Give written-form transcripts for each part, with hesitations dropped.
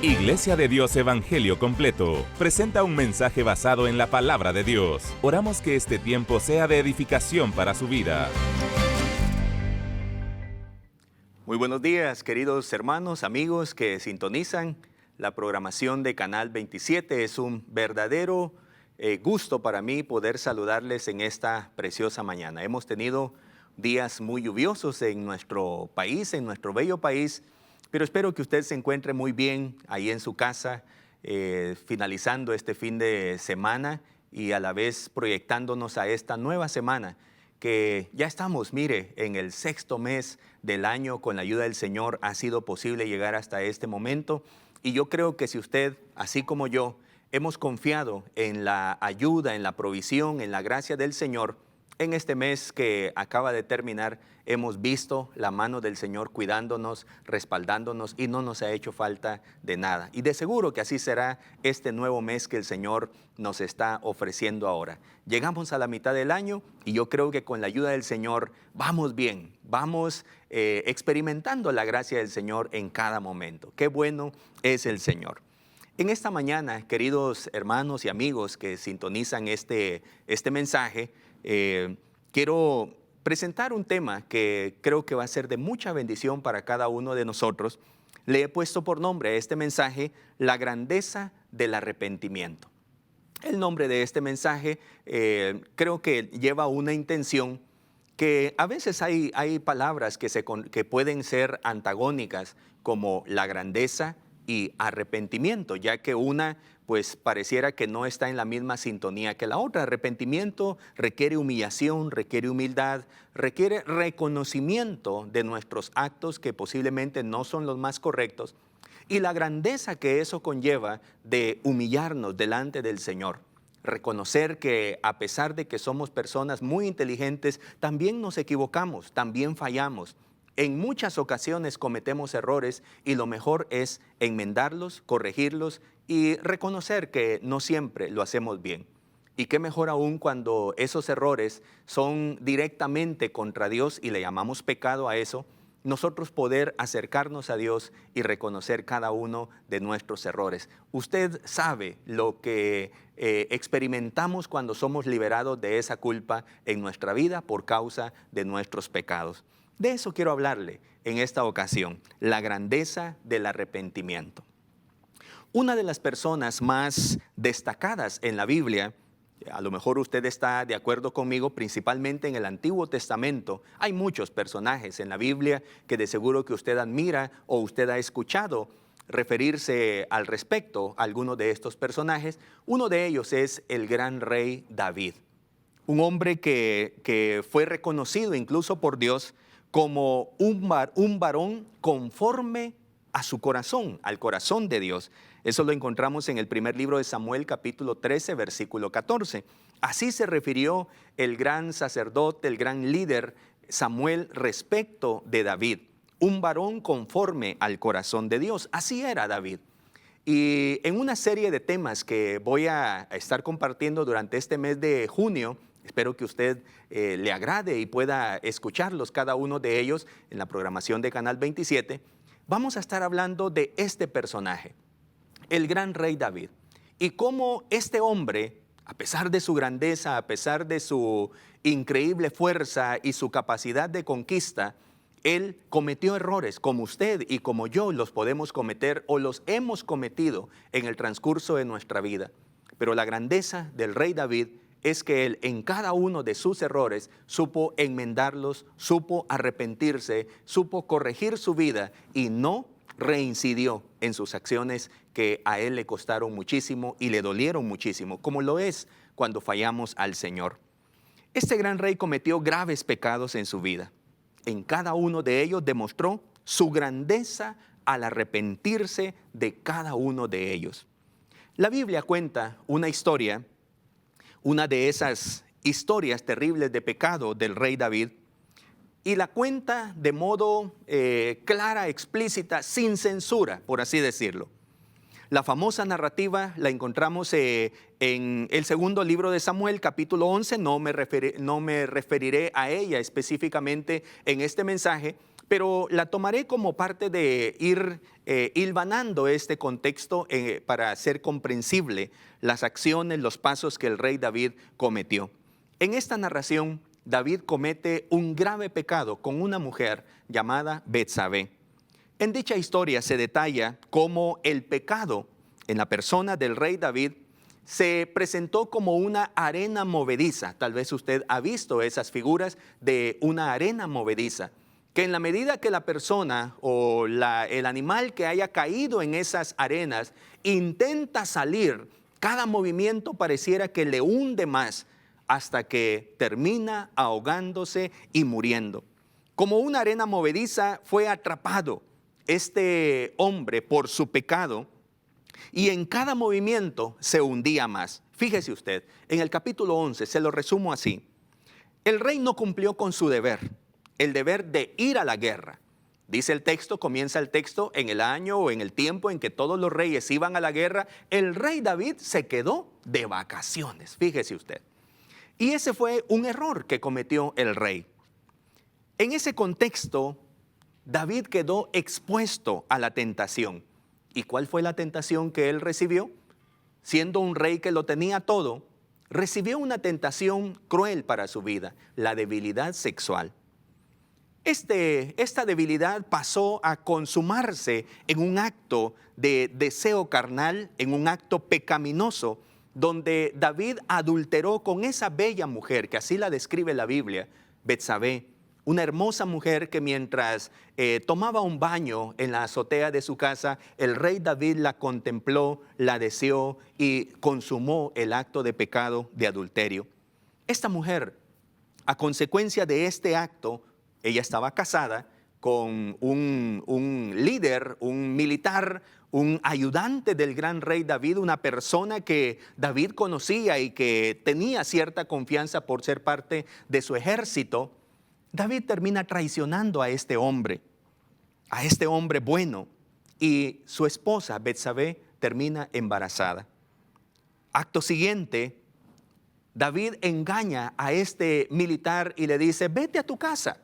Iglesia de Dios Evangelio Completo presenta un mensaje basado en la palabra de Dios. Oramos que este tiempo sea de edificación para su vida. Muy buenos días, queridos hermanos, amigos que sintonizan la programación de Canal 27. Es un verdadero gusto para mí poder saludarles en esta preciosa mañana. Hemos tenido días muy lluviosos en nuestro país, en nuestro bello país, pero espero que usted se encuentre muy bien ahí en su casa, finalizando este fin de semana y a la vez proyectándonos a esta nueva semana, que ya estamos, mire, en el 6º mes del año. Con la ayuda del Señor ha sido posible llegar hasta este momento, y yo creo que si usted, así como yo, hemos confiado en la ayuda, en la provisión, en la gracia del Señor, en este mes que acaba de terminar, hemos visto la mano del Señor cuidándonos, respaldándonos, y no nos ha hecho falta de nada. Y de seguro que así será este nuevo mes que el Señor nos está ofreciendo ahora. Llegamos a la mitad del año y yo creo que con la ayuda del Señor vamos bien, vamos experimentando la gracia del Señor en cada momento. Qué bueno es el Señor. En esta mañana, queridos hermanos y amigos que sintonizan este mensaje, quiero presentar un tema que creo que va a ser de mucha bendición para cada uno de nosotros. Le he puesto por nombre a este mensaje: la grandeza del arrepentimiento. El nombre de este mensaje creo que lleva una intención que a veces hay palabras que pueden ser antagónicas, como la grandeza y arrepentimiento, ya que una pues pareciera que no está en la misma sintonía que la otra. Arrepentimiento requiere humillación, requiere humildad, requiere reconocimiento de nuestros actos que posiblemente no son los más correctos, y la grandeza que eso conlleva de humillarnos delante del Señor. Reconocer que a pesar de que somos personas muy inteligentes, también nos equivocamos, también fallamos. En muchas ocasiones cometemos errores, y lo mejor es enmendarlos, corregirlos y reconocer que no siempre lo hacemos bien. Y qué mejor aún cuando esos errores son directamente contra Dios y le llamamos pecado a eso, nosotros poder acercarnos a Dios y reconocer cada uno de nuestros errores. Usted sabe lo que experimentamos cuando somos liberados de esa culpa en nuestra vida por causa de nuestros pecados. De eso quiero hablarle en esta ocasión: la grandeza del arrepentimiento. Una de las personas más destacadas en la Biblia, a lo mejor usted está de acuerdo conmigo, principalmente en el Antiguo Testamento, hay muchos personajes en la Biblia que de seguro que usted admira o usted ha escuchado referirse al respecto a alguno de estos personajes. Uno de ellos es el gran rey David, un hombre que fue reconocido incluso por Dios como un varón conforme a su corazón, al corazón de Dios. Eso lo encontramos en el primer libro de Samuel, capítulo 13, versículo 14. Así se refirió el gran sacerdote, el gran líder Samuel respecto de David: un varón conforme al corazón de Dios. Así era David. Y en una serie de temas que voy a estar compartiendo durante este mes de junio, espero que usted le agrade y pueda escucharlos, cada uno de ellos, en la programación de Canal 27. Vamos a estar hablando de este personaje, el gran rey David, y cómo este hombre, a pesar de su grandeza, a pesar de su increíble fuerza y su capacidad de conquista, él cometió errores como usted y como yo los podemos cometer o los hemos cometido en el transcurso de nuestra vida. Pero la grandeza del rey David es que él, en cada uno de sus errores, supo enmendarlos, supo arrepentirse, supo corregir su vida y no reincidió en sus acciones que a él le costaron muchísimo y le dolieron muchísimo, como lo es cuando fallamos al Señor. Este gran rey cometió graves pecados en su vida. En cada uno de ellos demostró su grandeza al arrepentirse de cada uno de ellos. La Biblia cuenta una historia, una de esas historias terribles de pecado del rey David, y la cuenta de modo clara, explícita, sin censura, por así decirlo. La famosa narrativa la encontramos en el segundo libro de Samuel, capítulo 11. No me referiré a ella específicamente en este mensaje, pero la tomaré como parte de ir hilvanando este contexto para hacer comprensible las acciones, los pasos que el rey David cometió. En esta narración, David comete un grave pecado con una mujer llamada Betsabé. En dicha historia se detalla cómo el pecado en la persona del rey David se presentó como una arena movediza. Tal vez usted ha visto esas figuras de una arena movediza, que en la medida que la persona o el animal que haya caído en esas arenas intenta salir, cada movimiento pareciera que le hunde más hasta que termina ahogándose y muriendo. Como una arena movediza fue atrapado este hombre por su pecado, y en cada movimiento se hundía más. Fíjese usted, en el capítulo 11, se lo resumo así: el rey no cumplió con su deber, el deber de ir a la guerra. Dice el texto, comienza el texto, en el año o en el tiempo en que todos los reyes iban a la guerra, el rey David se quedó de vacaciones, fíjese usted. Y ese fue un error que cometió el rey. En ese contexto, David quedó expuesto a la tentación. ¿Y cuál fue la tentación que él recibió? Siendo un rey que lo tenía todo, recibió una tentación cruel para su vida, la debilidad sexual. Esta debilidad pasó a consumarse en un acto de deseo carnal, en un acto pecaminoso, donde David adulteró con esa bella mujer, que así la describe la Biblia, Betsabé, una hermosa mujer que mientras tomaba un baño en la azotea de su casa, el rey David la contempló, la deseó y consumó el acto de pecado de adulterio. Esta mujer, a consecuencia de este acto, ella estaba casada con un líder, un militar, un ayudante del gran rey David, una persona que David conocía y que tenía cierta confianza por ser parte de su ejército. David termina traicionando a este hombre bueno, y su esposa Betsabé termina embarazada. Acto siguiente, David engaña a este militar y le dice: vete a tu casa,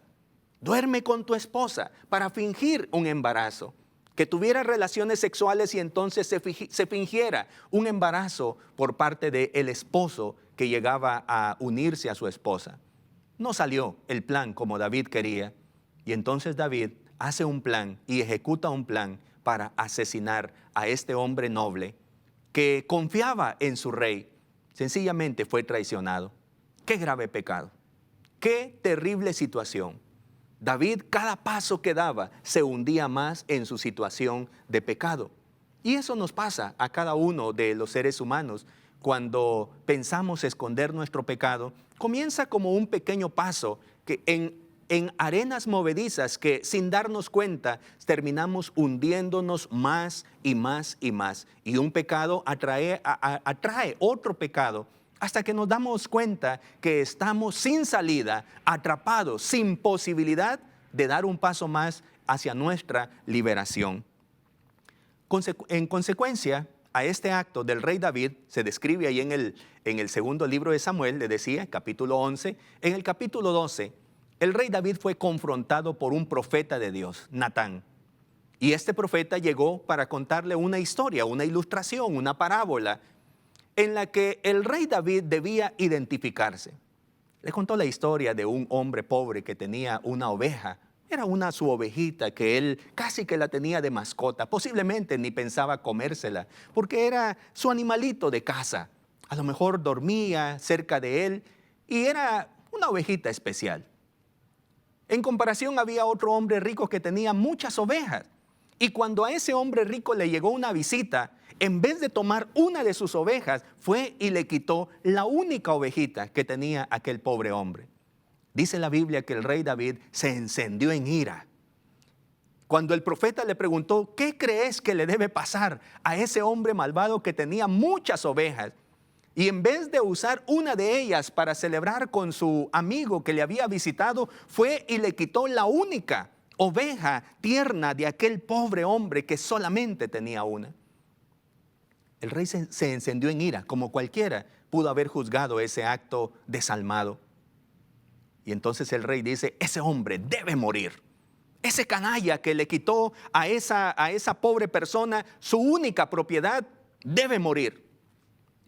duerme con tu esposa, para fingir un embarazo, que tuviera relaciones sexuales y entonces se fingiera un embarazo por parte del esposo que llegaba a unirse a su esposa. No salió el plan como David quería, y entonces David hace un plan y ejecuta un plan para asesinar a este hombre noble que confiaba en su rey. Sencillamente fue traicionado. Qué grave pecado, qué terrible situación. David, cada paso que daba, se hundía más en su situación de pecado. Y eso nos pasa a cada uno de los seres humanos. Cuando pensamos esconder nuestro pecado, comienza como un pequeño paso que en arenas movedizas que, sin darnos cuenta, terminamos hundiéndonos más y más y más. Y un pecado atrae otro pecado, hasta que nos damos cuenta que estamos sin salida, atrapados, sin posibilidad de dar un paso más hacia nuestra liberación. En consecuencia, a este acto del rey David, se describe ahí en el segundo libro de Samuel, le decía, capítulo 11, en el capítulo 12, el rey David fue confrontado por un profeta de Dios, Natán. Y este profeta llegó para contarle una historia, una ilustración, una parábola, en la que el rey David debía identificarse. Le contó la historia de un hombre pobre que tenía una oveja. Era su ovejita que él casi que la tenía de mascota. Posiblemente ni pensaba comérsela, porque era su animalito de casa. A lo mejor dormía cerca de él y era una ovejita especial. En comparación, había otro hombre rico que tenía muchas ovejas. Y cuando a ese hombre rico le llegó una visita, en vez de tomar una de sus ovejas, fue y le quitó la única ovejita que tenía aquel pobre hombre. Dice la Biblia que el rey David se encendió en ira. Cuando el profeta le preguntó: ¿qué crees que le debe pasar a ese hombre malvado que tenía muchas ovejas? Y en vez de usar una de ellas para celebrar con su amigo que le había visitado, fue y le quitó la única oveja tierna de aquel pobre hombre que solamente tenía una. El rey se encendió en ira, como cualquiera pudo haber juzgado ese acto desalmado. Y entonces el rey dice: ese hombre debe morir. ese canalla que le quitó a esa pobre persona su única propiedad, debe morir.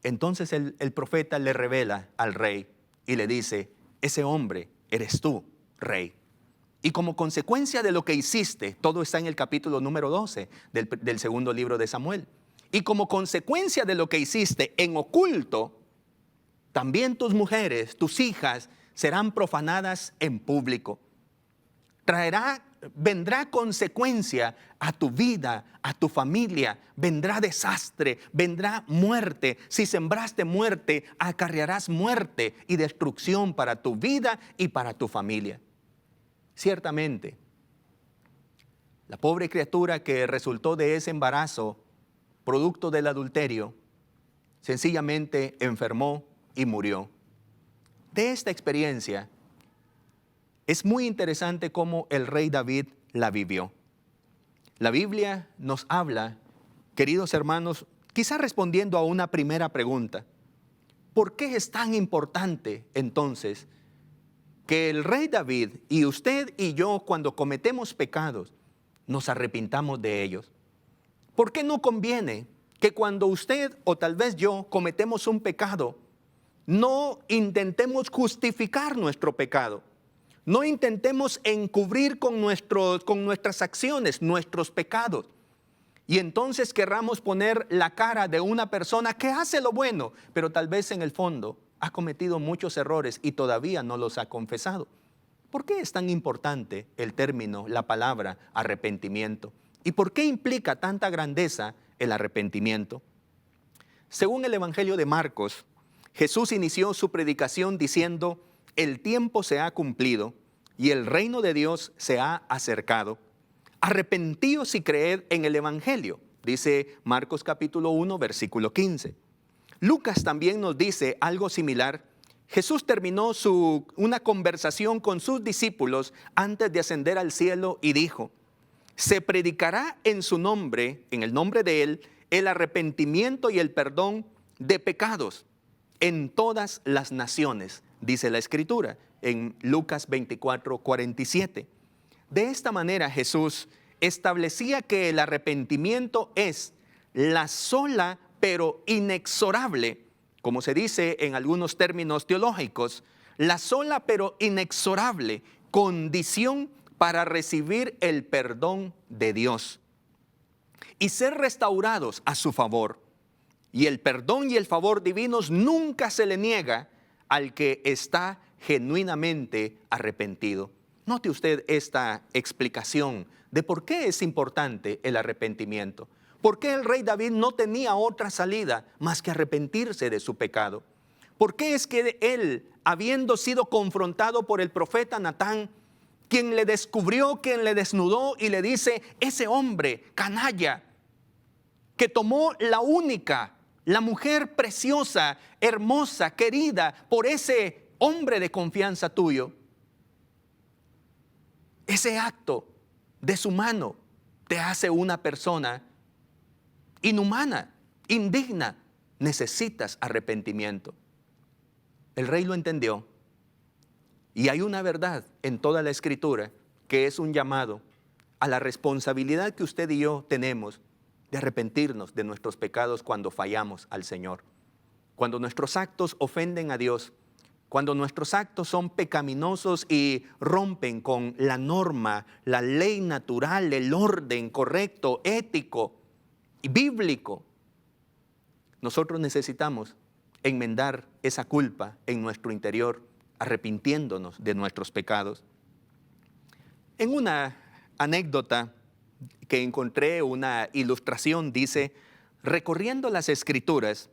Entonces el profeta le revela al rey y le dice, ese hombre eres tú, rey. Y como consecuencia de lo que hiciste, todo está en el capítulo número 12 del segundo libro de Samuel. Y como consecuencia de lo que hiciste en oculto, también tus mujeres, tus hijas, serán profanadas en público. Vendrá consecuencia a tu vida, a tu familia, vendrá desastre, vendrá muerte. Si sembraste muerte, acarrearás muerte y destrucción para tu vida y para tu familia. Ciertamente, la pobre criatura que resultó de ese embarazo, producto del adulterio, sencillamente enfermó y murió. De esta experiencia, es muy interesante cómo el rey David la vivió. La Biblia nos habla, queridos hermanos, quizá respondiendo a una primera pregunta. ¿Por qué es tan importante entonces que el rey David y usted y yo, cuando cometemos pecados, nos arrepintamos de ellos? ¿Por qué no conviene que cuando usted o tal vez yo cometemos un pecado, no intentemos justificar nuestro pecado? No intentemos encubrir con nuestras acciones nuestros pecados. Y entonces querramos poner la cara de una persona que hace lo bueno, pero tal vez en el fondo ha cometido muchos errores y todavía no los ha confesado. ¿Por qué es tan importante el término, la palabra arrepentimiento? ¿Y por qué implica tanta grandeza el arrepentimiento? Según el Evangelio de Marcos, Jesús inició su predicación diciendo, el tiempo se ha cumplido y el reino de Dios se ha acercado. Arrepentíos y creed en el Evangelio, dice Marcos capítulo 1, versículo 15. Lucas también nos dice algo similar. Jesús terminó una conversación con sus discípulos antes de ascender al cielo y dijo, se predicará en su nombre, en el nombre de Él, el arrepentimiento y el perdón de pecados en todas las naciones, dice la Escritura en Lucas 24, 47. De esta manera Jesús establecía que el arrepentimiento es la sola pero inexorable, como se dice en algunos términos teológicos, la sola pero inexorable condición para recibir el perdón de Dios y ser restaurados a su favor. Y el perdón y el favor divinos nunca se le niega al que está genuinamente arrepentido. Note usted esta explicación de por qué es importante el arrepentimiento. ¿Por qué el rey David no tenía otra salida más que arrepentirse de su pecado? ¿Por qué es que él, habiendo sido confrontado por el profeta Natán, quien le descubrió, quien le desnudó y le dice, ese hombre canalla, que tomó la mujer preciosa, hermosa, querida por ese hombre de confianza tuyo, ese acto deshumano te hace una persona inhumana, indigna? Necesitas arrepentimiento. El rey lo entendió. Y hay una verdad en toda la Escritura que es un llamado a la responsabilidad que usted y yo tenemos de arrepentirnos de nuestros pecados cuando fallamos al Señor. Cuando nuestros actos ofenden a Dios, cuando nuestros actos son pecaminosos y rompen con la norma, la ley natural, el orden correcto, ético y bíblico, nosotros necesitamos enmendar esa culpa en nuestro interior, arrepintiéndonos de nuestros pecados. En una anécdota que encontré, una ilustración, dice, recorriendo las Escrituras,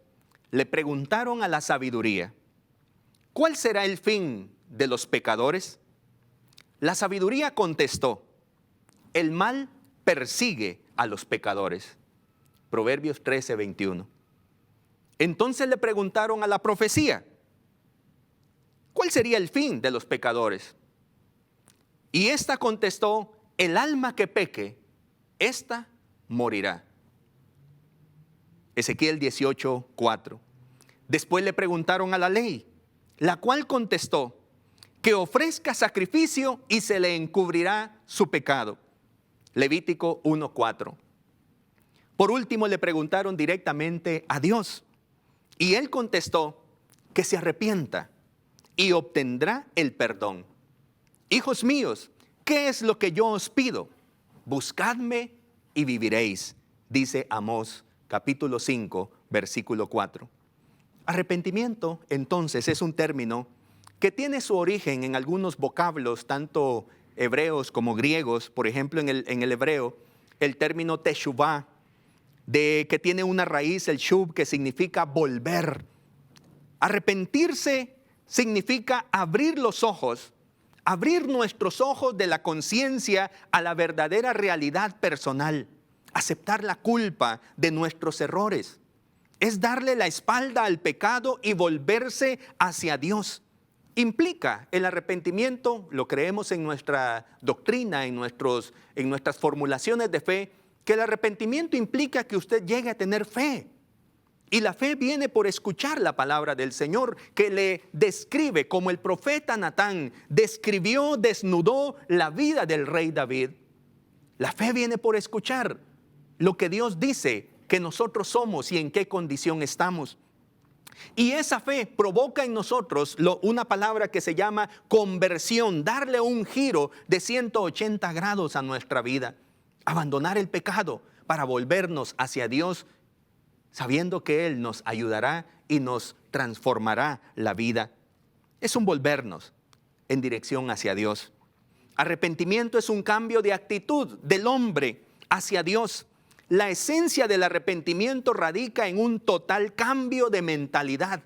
le preguntaron a la sabiduría, ¿cuál será el fin de los pecadores? La sabiduría contestó, el mal persigue a los pecadores. Proverbios 13, 21. Entonces le preguntaron a la profecía, ¿cuál sería el fin de los pecadores? Y ésta contestó, el alma que peque, ésta morirá. Ezequiel 18, 4. Después le preguntaron a la ley, la cual contestó, que ofrezca sacrificio y se le encubrirá su pecado. Levítico 1:4. Por último, le preguntaron directamente a Dios y él contestó que se arrepienta y obtendrá el perdón. Hijos míos, ¿qué es lo que yo os pido? Buscadme y viviréis, dice Amós capítulo 5, versículo 4. Arrepentimiento, entonces, es un término que tiene su origen en algunos vocablos, tanto hebreos como griegos. Por ejemplo, en el hebreo, el término teshuvah, que tiene una raíz, el shuv, que significa volver. Arrepentirse significa abrir los ojos, abrir nuestros ojos de la conciencia a la verdadera realidad personal, aceptar la culpa de nuestros errores. Es darle la espalda al pecado y volverse hacia Dios. Implica el arrepentimiento, lo creemos en nuestra doctrina, en nuestras formulaciones de fe, que el arrepentimiento implica que usted llegue a tener fe. Y la fe viene por escuchar la palabra del Señor, que le describe, como el profeta Natán describió, desnudó la vida del rey David. La fe viene por escuchar lo que Dios dice que nosotros somos y en qué condición estamos. Y esa fe provoca en nosotros una palabra que se llama conversión, darle un giro de 180 grados a nuestra vida, abandonar el pecado para volvernos hacia Dios, sabiendo que Él nos ayudará y nos transformará la vida. Es un volvernos en dirección hacia Dios. Arrepentimiento es un cambio de actitud del hombre hacia Dios. La esencia del arrepentimiento radica en un total cambio de mentalidad,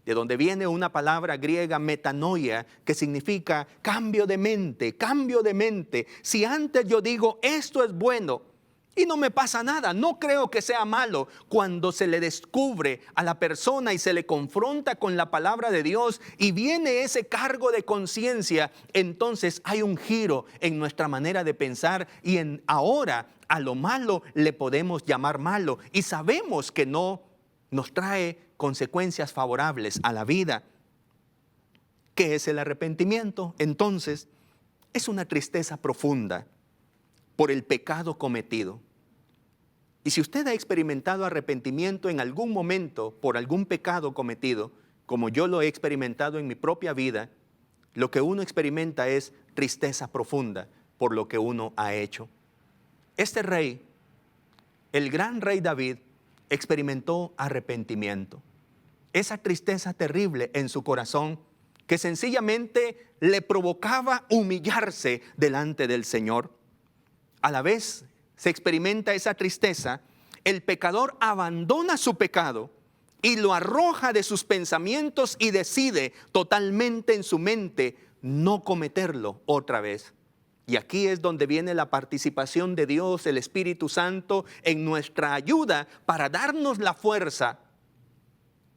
de donde viene una palabra griega metanoia, que significa cambio de mente, cambio de mente. Si antes yo digo esto es bueno y no me pasa nada, no creo que sea malo, cuando se le descubre a la persona y se le confronta con la palabra de Dios y viene ese cargo de conciencia, entonces hay un giro en nuestra manera de pensar y ahora a lo malo le podemos llamar malo y sabemos que no nos trae consecuencias favorables a la vida. ¿Qué es el arrepentimiento? Entonces, es una tristeza profunda por el pecado cometido. Y si usted ha experimentado arrepentimiento en algún momento por algún pecado cometido, como yo lo he experimentado en mi propia vida, lo que uno experimenta es tristeza profunda por lo que uno ha hecho. Este rey, el gran rey David, experimentó arrepentimiento. Esa tristeza terrible en su corazón que sencillamente le provocaba humillarse delante del Señor. A la vez se experimenta esa tristeza, el pecador abandona su pecado y lo arroja de sus pensamientos y decide totalmente en su mente no cometerlo otra vez. Y aquí es donde viene la participación de Dios, el Espíritu Santo, en nuestra ayuda para darnos la fuerza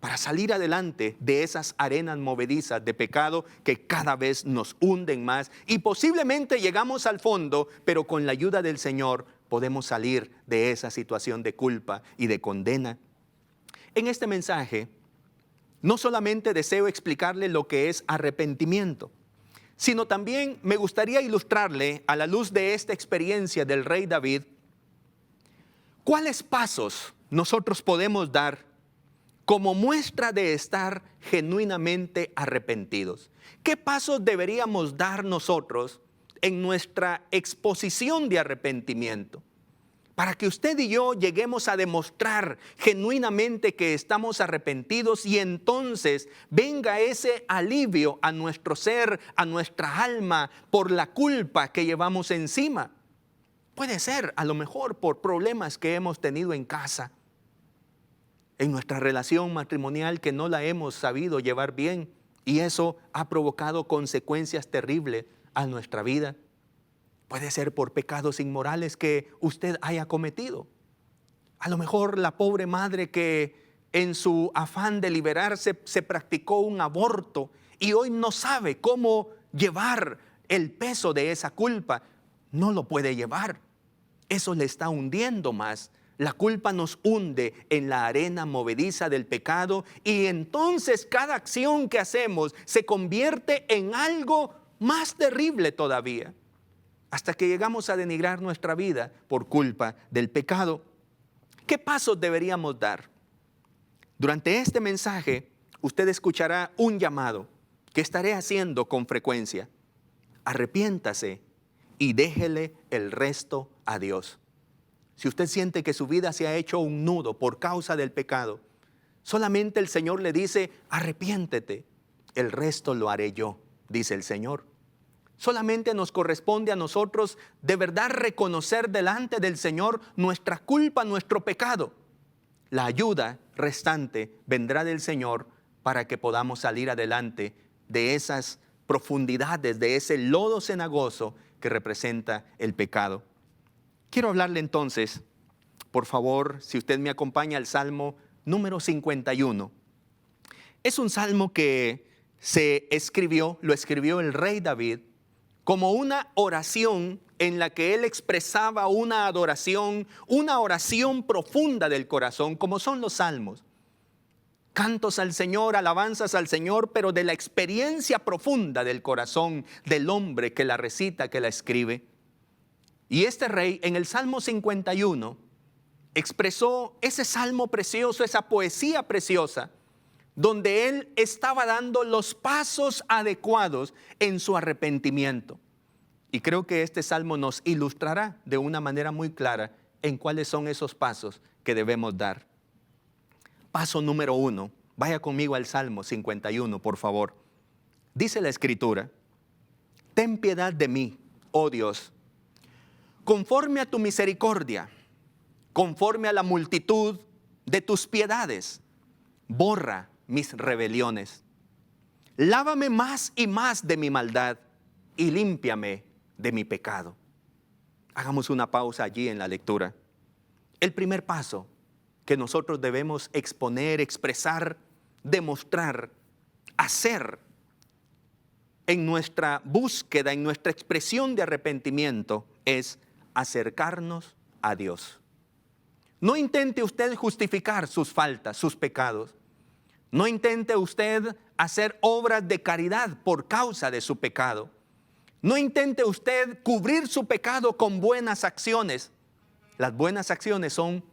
para salir adelante de esas arenas movedizas de pecado que cada vez nos hunden más. Y posiblemente llegamos al fondo, pero con la ayuda del Señor podemos salir de esa situación de culpa y de condena. En este mensaje, no solamente deseo explicarle lo que es arrepentimiento, sino también me gustaría ilustrarle, a la luz de esta experiencia del rey David, cuáles pasos nosotros podemos dar como muestra de estar genuinamente arrepentidos. ¿Qué pasos deberíamos dar nosotros en nuestra exposición de arrepentimiento? Para que usted y yo lleguemos a demostrar genuinamente que estamos arrepentidos y entonces venga ese alivio a nuestro ser, a nuestra alma, por la culpa que llevamos encima. Puede ser a lo mejor por problemas que hemos tenido en casa, en nuestra relación matrimonial que no la hemos sabido llevar bien y eso ha provocado consecuencias terribles a nuestra vida. Puede ser por pecados inmorales que usted haya cometido. A lo mejor la pobre madre que en su afán de liberarse se practicó un aborto y hoy no sabe cómo llevar el peso de esa culpa. No lo puede llevar. Eso le está hundiendo más La culpa nos hunde en la arena movediza del pecado y entonces cada acción que hacemos se convierte en algo más terrible todavía, hasta que llegamos a denigrar nuestra vida por culpa del pecado. ¿Qué pasos deberíamos dar? Durante este mensaje, usted escuchará un llamado que estaré haciendo con frecuencia. Arrepiéntase y déjele el resto a Dios. Si usted siente que su vida se ha hecho un nudo por causa del pecado, solamente el Señor le dice, arrepiéntete, el resto lo haré yo, dice el Señor. Solamente nos corresponde a nosotros de verdad reconocer delante del Señor nuestra culpa, nuestro pecado. La ayuda restante vendrá del Señor para que podamos salir adelante de esas profundidades, de ese lodo cenagoso que representa el pecado. Quiero hablarle entonces, por favor, si usted me acompaña al Salmo número 51. Es un salmo que lo escribió el rey David como una oración en la que él expresaba una adoración, una oración profunda del corazón, como son los salmos. Cantos al Señor, alabanzas al Señor, pero de la experiencia profunda del corazón del hombre que la recita, que la escribe. Y este rey en el Salmo 51 expresó ese salmo precioso, esa poesía preciosa, donde él estaba dando los pasos adecuados en su arrepentimiento. Y creo que este salmo nos ilustrará de una manera muy clara en cuáles son esos pasos que debemos dar. Paso número 1, vaya conmigo al Salmo 51, por favor. Dice la Escritura, ten piedad de mí, oh Dios, conforme a tu misericordia, conforme a la multitud de tus piedades, borra mis rebeliones. Lávame más y más de mi maldad y límpiame de mi pecado. Hagamos una pausa allí en la lectura. El primer paso que nosotros debemos exponer, expresar, demostrar, hacer en nuestra búsqueda, en nuestra expresión de arrepentimiento es acercarnos a Dios. No intente usted justificar sus faltas, sus pecados. No intente usted hacer obras de caridad por causa de su pecado. No intente usted cubrir su pecado con buenas acciones. Las buenas acciones son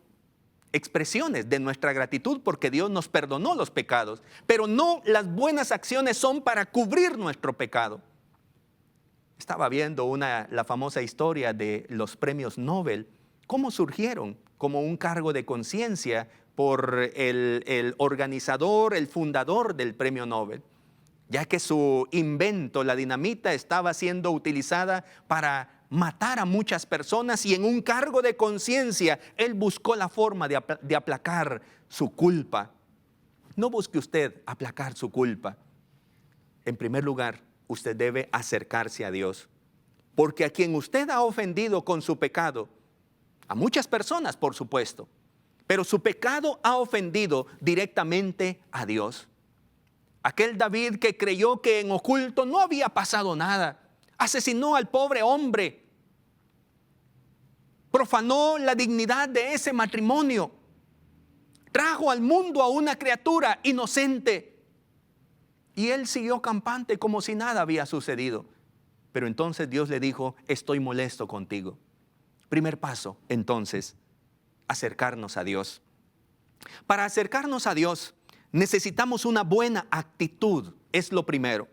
expresiones de nuestra gratitud porque Dios nos perdonó los pecados. Pero no, las buenas acciones son para cubrir nuestro pecado. Estaba viendo la famosa historia de los premios Nobel, cómo surgieron como un cargo de conciencia por el organizador, el fundador del premio Nobel, ya que su invento, la dinamita, estaba siendo utilizada para matar a muchas personas y en un cargo de conciencia él buscó la forma de aplacar su culpa. No busque usted aplacar su culpa. En primer lugar, usted debe acercarse a Dios, porque a quien usted ha ofendido con su pecado, a muchas personas por supuesto, pero su pecado ha ofendido directamente a Dios. Aquel David que creyó que en oculto no había pasado nada, asesinó al pobre hombre, profanó la dignidad de ese matrimonio, trajo al mundo a una criatura inocente y él siguió campante como si nada había sucedido. Pero entonces Dios le dijo, estoy molesto contigo. Primer paso, entonces, acercarnos a Dios. Para acercarnos a Dios necesitamos una buena actitud, es lo primero.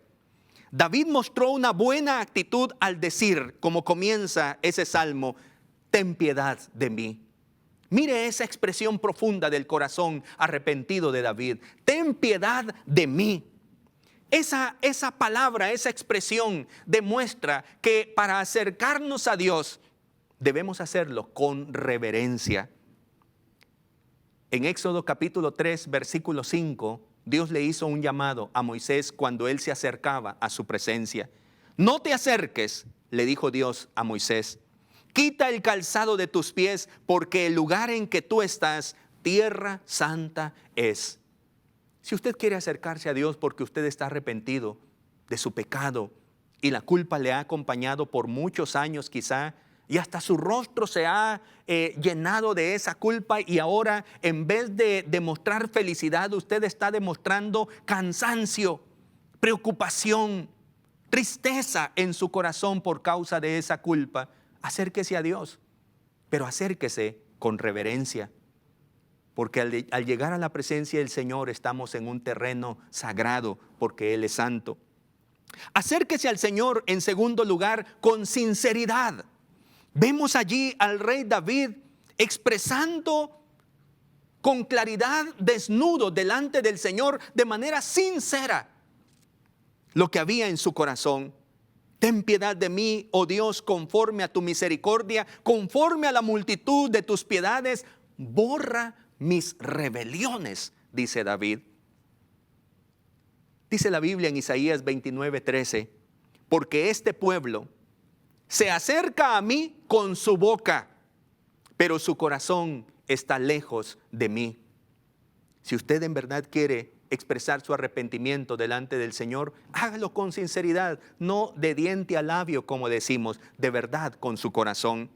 David mostró una buena actitud al decir, como comienza ese salmo, ten piedad de mí. Mire esa expresión profunda del corazón arrepentido de David, ten piedad de mí. Esa palabra, esa expresión demuestra que para acercarnos a Dios debemos hacerlo con reverencia. En Éxodo capítulo 3, versículo 5, Dios le hizo un llamado a Moisés cuando él se acercaba a su presencia. No te acerques, le dijo Dios a Moisés. Quita el calzado de tus pies, porque el lugar en que tú estás, tierra santa es. Si usted quiere acercarse a Dios porque usted está arrepentido de su pecado y la culpa le ha acompañado por muchos años quizá, y hasta su rostro se ha llenado de esa culpa, y ahora en vez de demostrar felicidad, usted está demostrando cansancio, preocupación, tristeza en su corazón por causa de esa culpa. Acérquese a Dios, pero acérquese con reverencia, porque al llegar a la presencia del Señor estamos en un terreno sagrado, porque Él es santo. Acérquese al Señor, en segundo lugar, con sinceridad. Vemos allí al rey David expresando con claridad, desnudo delante del Señor, de manera sincera, lo que había en su corazón. Ten piedad de mí, oh Dios, conforme a tu misericordia, conforme a la multitud de tus piedades, borra mis rebeliones, dice David. Dice la Biblia en Isaías 29:13, porque este pueblo se acerca a mí con su boca, pero su corazón está lejos de mí. Si usted en verdad quiere expresar su arrepentimiento delante del Señor, hágalo con sinceridad, no de diente a labio, como decimos, de verdad con su corazón.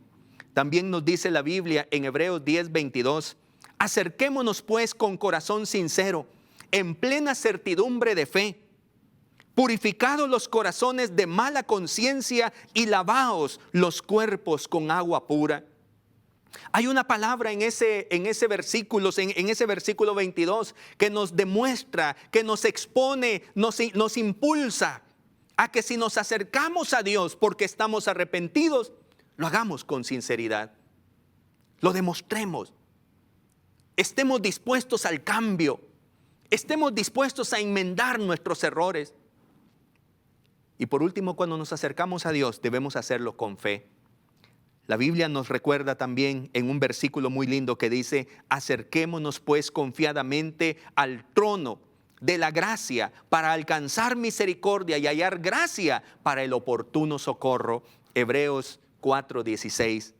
También nos dice la Biblia en Hebreos 10:22, acerquémonos pues con corazón sincero, en plena certidumbre de fe, purificados los corazones de mala conciencia y lavaos los cuerpos con agua pura. Hay una palabra en ese versículo 22 que nos demuestra, que nos expone, nos impulsa a que si nos acercamos a Dios porque estamos arrepentidos, lo hagamos con sinceridad, lo demostremos, estemos dispuestos al cambio, estemos dispuestos a enmendar nuestros errores. Y por último, cuando nos acercamos a Dios, debemos hacerlo con fe. La Biblia nos recuerda también en un versículo muy lindo que dice, acerquémonos pues confiadamente al trono de la gracia para alcanzar misericordia y hallar gracia para el oportuno socorro. Hebreos 4:16.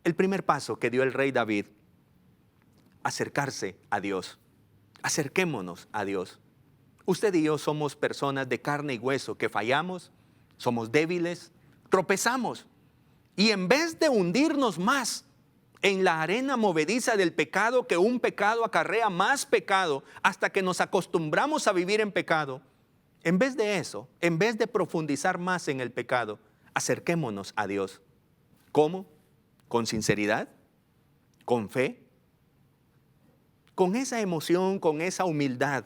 El primer paso que dio el rey David, acercarse a Dios. Acerquémonos a Dios. Usted y yo somos personas de carne y hueso que fallamos, somos débiles, tropezamos. Y en vez de hundirnos más en la arena movediza del pecado, que un pecado acarrea más pecado hasta que nos acostumbramos a vivir en pecado, en vez de eso, en vez de profundizar más en el pecado, acerquémonos a Dios. ¿Cómo? Con sinceridad, con fe, con esa emoción, con esa humildad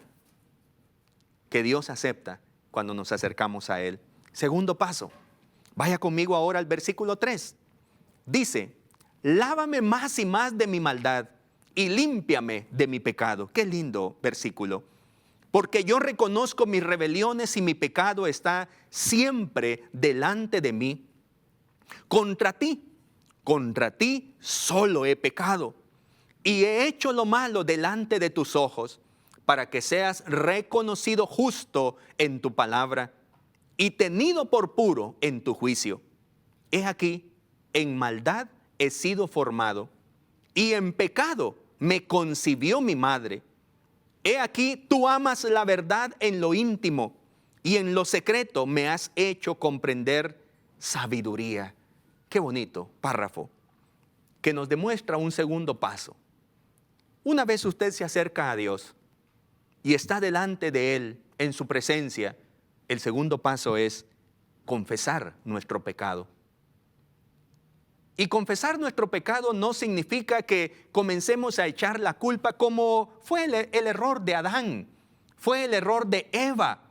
que Dios acepta cuando nos acercamos a Él. Segundo paso, vaya conmigo ahora al versículo 3. Dice, lávame más y más de mi maldad y límpiame de mi pecado. Qué lindo versículo. Porque yo reconozco mis rebeliones y mi pecado está siempre delante de mí. Contra ti solo he pecado y he hecho lo malo delante de tus ojos, para que seas reconocido justo en tu palabra y tenido por puro en tu juicio. He aquí, en maldad he sido formado, y en pecado me concibió mi madre. He aquí, tú amas la verdad en lo íntimo, y en lo secreto me has hecho comprender sabiduría. Qué bonito párrafo, que nos demuestra un segundo paso. Una vez usted se acerca a Dios y está delante de Él, en su presencia, el segundo paso es confesar nuestro pecado. Y confesar nuestro pecado no significa que comencemos a echar la culpa como fue el error de Adán, fue el error de Eva.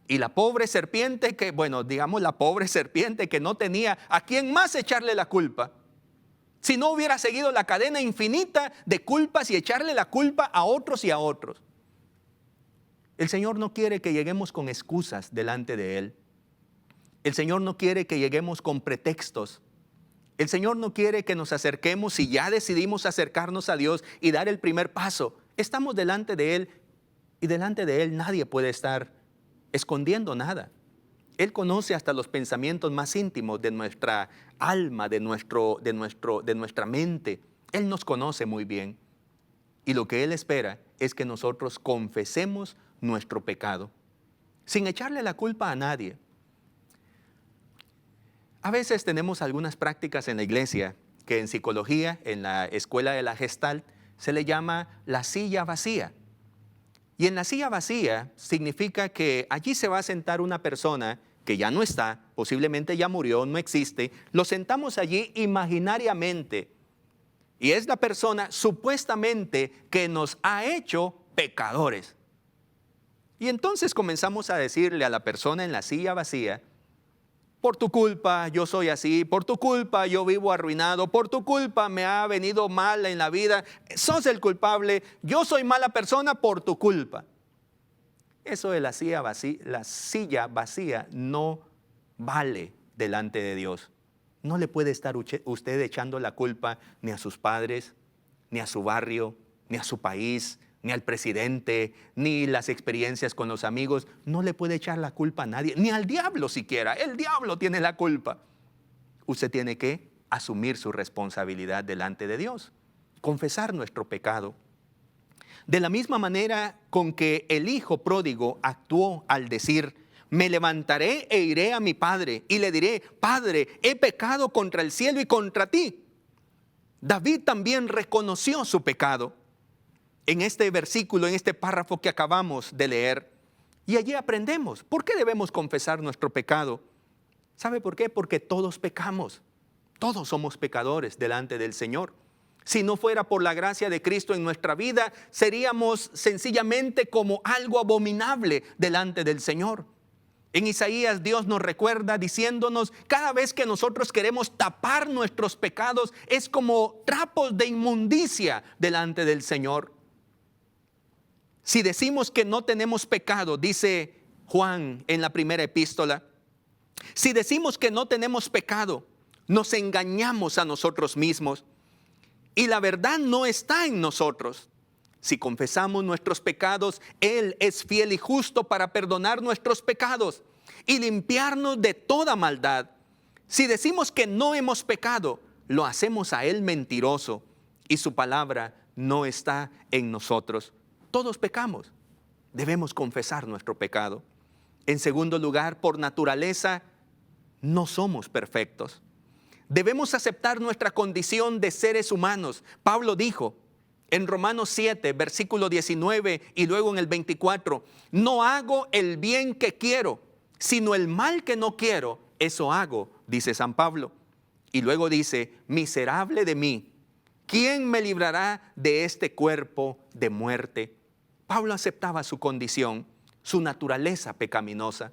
Y la pobre serpiente la pobre serpiente que no tenía a quién más echarle la culpa. Si no hubiera seguido la cadena infinita de culpas y echarle la culpa a otros y a otros. El Señor no quiere que lleguemos con excusas delante de Él. El Señor no quiere que lleguemos con pretextos. El Señor no quiere que nos acerquemos si ya decidimos acercarnos a Dios y dar el primer paso. Estamos delante de Él y delante de Él nadie puede estar escondiendo nada. Él conoce hasta los pensamientos más íntimos de nuestra alma, de nuestra mente. Él nos conoce muy bien. Y lo que Él espera es que nosotros confesemos nuestro pecado, sin echarle la culpa a nadie. A veces tenemos algunas prácticas en la iglesia que en psicología, en la escuela de la Gestalt, se le llama la silla vacía. Y en la silla vacía significa que allí se va a sentar una persona que ya no está, posiblemente ya murió, no existe. Lo sentamos allí imaginariamente. Y es la persona supuestamente que nos ha hecho pecadores. Y entonces comenzamos a decirle a la persona en la silla vacía: por tu culpa yo soy así, por tu culpa yo vivo arruinado, por tu culpa me ha venido mal en la vida, sos el culpable, yo soy mala persona por tu culpa. Eso de la silla vacía no vale delante de Dios. No le puede estar usted echando la culpa ni a sus padres, ni a su barrio, ni a su país, ni al presidente, ni las experiencias con los amigos. No le puede echar la culpa a nadie, ni al diablo siquiera. El diablo tiene la culpa. Usted tiene que asumir su responsabilidad delante de Dios, confesar nuestro pecado. De la misma manera con que el hijo pródigo actuó al decir: me levantaré e iré a mi padre y le diré: Padre, he pecado contra el cielo y contra ti. David también reconoció su pecado en este versículo, en este párrafo que acabamos de leer. Y allí aprendemos por qué debemos confesar nuestro pecado. ¿Sabe por qué? Porque todos pecamos. Todos somos pecadores delante del Señor. Si no fuera por la gracia de Cristo en nuestra vida, seríamos sencillamente como algo abominable delante del Señor. En Isaías Dios nos recuerda diciéndonos: cada vez que nosotros queremos tapar nuestros pecados, es como trapos de inmundicia delante del Señor. Si decimos que no tenemos pecado, dice Juan en la primera epístola, si decimos que no tenemos pecado, nos engañamos a nosotros mismos y la verdad no está en nosotros. Si confesamos nuestros pecados, Él es fiel y justo para perdonar nuestros pecados y limpiarnos de toda maldad. Si decimos que no hemos pecado, lo hacemos a Él mentiroso y su palabra no está en nosotros. Todos pecamos. Debemos confesar nuestro pecado. En segundo lugar, por naturaleza, no somos perfectos. Debemos aceptar nuestra condición de seres humanos. Pablo dijo en Romanos 7, versículo 19 y luego en el 24, no hago el bien que quiero, sino el mal que no quiero, eso hago, dice San Pablo. Y luego dice: miserable de mí, ¿quién me librará de este cuerpo de muerte? Pablo aceptaba su condición, su naturaleza pecaminosa.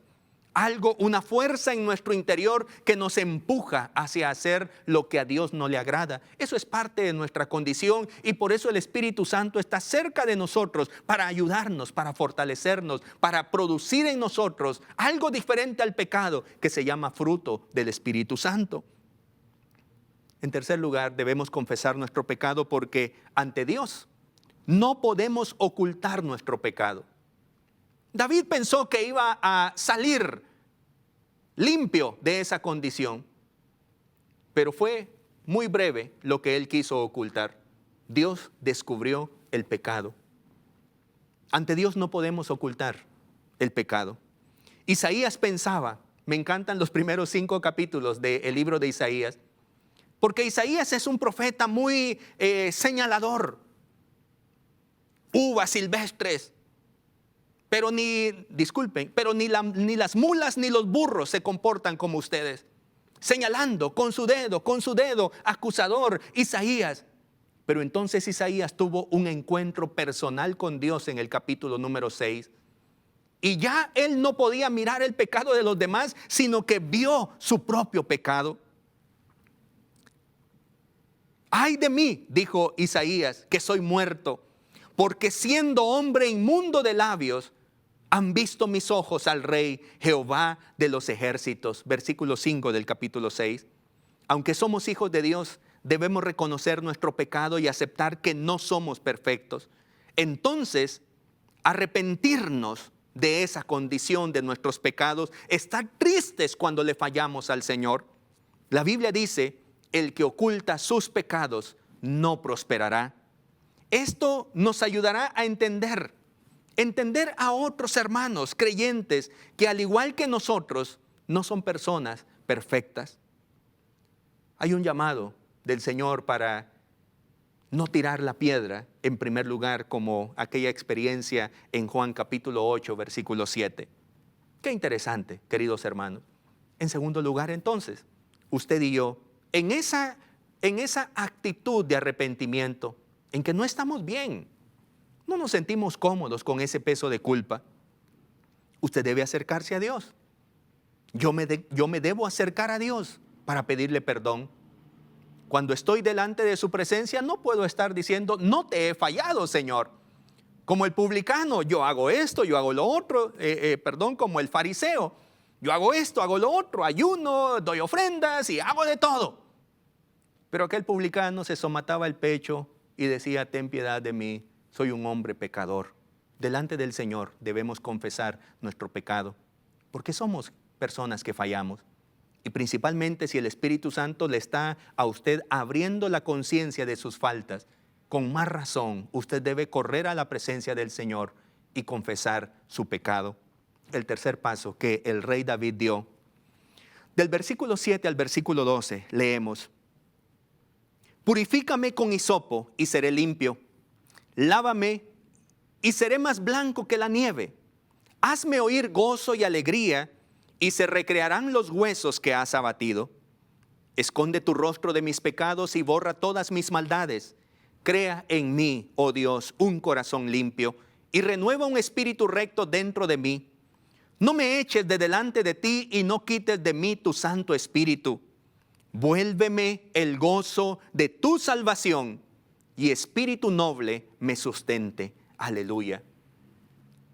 Algo, una fuerza en nuestro interior que nos empuja hacia hacer lo que a Dios no le agrada. Eso es parte de nuestra condición y por eso el Espíritu Santo está cerca de nosotros para ayudarnos, para fortalecernos, para producir en nosotros algo diferente al pecado que se llama fruto del Espíritu Santo. En tercer lugar, debemos confesar nuestro pecado porque ante Dios no podemos ocultar nuestro pecado. David pensó que iba a salir limpio de esa condición, pero fue muy breve lo que él quiso ocultar. Dios descubrió el pecado. Ante Dios no podemos ocultar el pecado. Isaías pensaba, me encantan los primeros 5 capítulos del libro de Isaías, porque Isaías es un profeta muy señalador. Uvas silvestres. Pero ni las mulas ni los burros se comportan como ustedes. Señalando con su dedo acusador Isaías. Pero entonces Isaías tuvo un encuentro personal con Dios en el capítulo número 6. Y ya él no podía mirar el pecado de los demás, sino que vio su propio pecado. Ay de mí, dijo Isaías, que soy muerto, porque siendo hombre inmundo de labios, han visto mis ojos al Rey, Jehová de los ejércitos. Versículo 5 del capítulo 6. Aunque somos hijos de Dios, debemos reconocer nuestro pecado y aceptar que no somos perfectos. Entonces, arrepentirnos de esa condición de nuestros pecados, estar tristes cuando le fallamos al Señor. La Biblia dice: el que oculta sus pecados no prosperará. Esto nos ayudará a entender a otros hermanos creyentes que al igual que nosotros no son personas perfectas. Hay un llamado del Señor para no tirar la piedra en primer lugar, como aquella experiencia en Juan capítulo 8, versículo 7. Qué interesante, queridos hermanos. En segundo lugar, entonces, usted y yo, en esa actitud de arrepentimiento, en que no estamos bien, no nos sentimos cómodos con ese peso de culpa, usted debe acercarse a Dios. Yo me debo acercar a Dios para pedirle perdón. Cuando estoy delante de su presencia, no puedo estar diciendo, no te he fallado, Señor. Como el publicano, yo hago esto, yo hago lo otro, como el fariseo, yo hago esto, hago lo otro, ayuno, doy ofrendas y hago de todo. Pero aquel publicano se somataba el pecho y decía, ten piedad de mí, soy un hombre pecador. Delante del Señor debemos confesar nuestro pecado, porque somos personas que fallamos. Y principalmente si el Espíritu Santo le está a usted abriendo la conciencia de sus faltas, con más razón usted debe correr a la presencia del Señor y confesar su pecado. El tercer paso que el rey David dio. Del versículo 7 al versículo 12 leemos: Purifícame con hisopo y seré limpio. Lávame y seré más blanco que la nieve. Hazme oír gozo y alegría, y se recrearán los huesos que has abatido. Esconde tu rostro de mis pecados y borra todas mis maldades. Crea en mí, oh Dios, un corazón limpio, y renueva un espíritu recto dentro de mí. No me eches de delante de ti y no quites de mí tu Santo Espíritu. Vuélveme el gozo de tu salvación, y espíritu noble me sustente. Aleluya.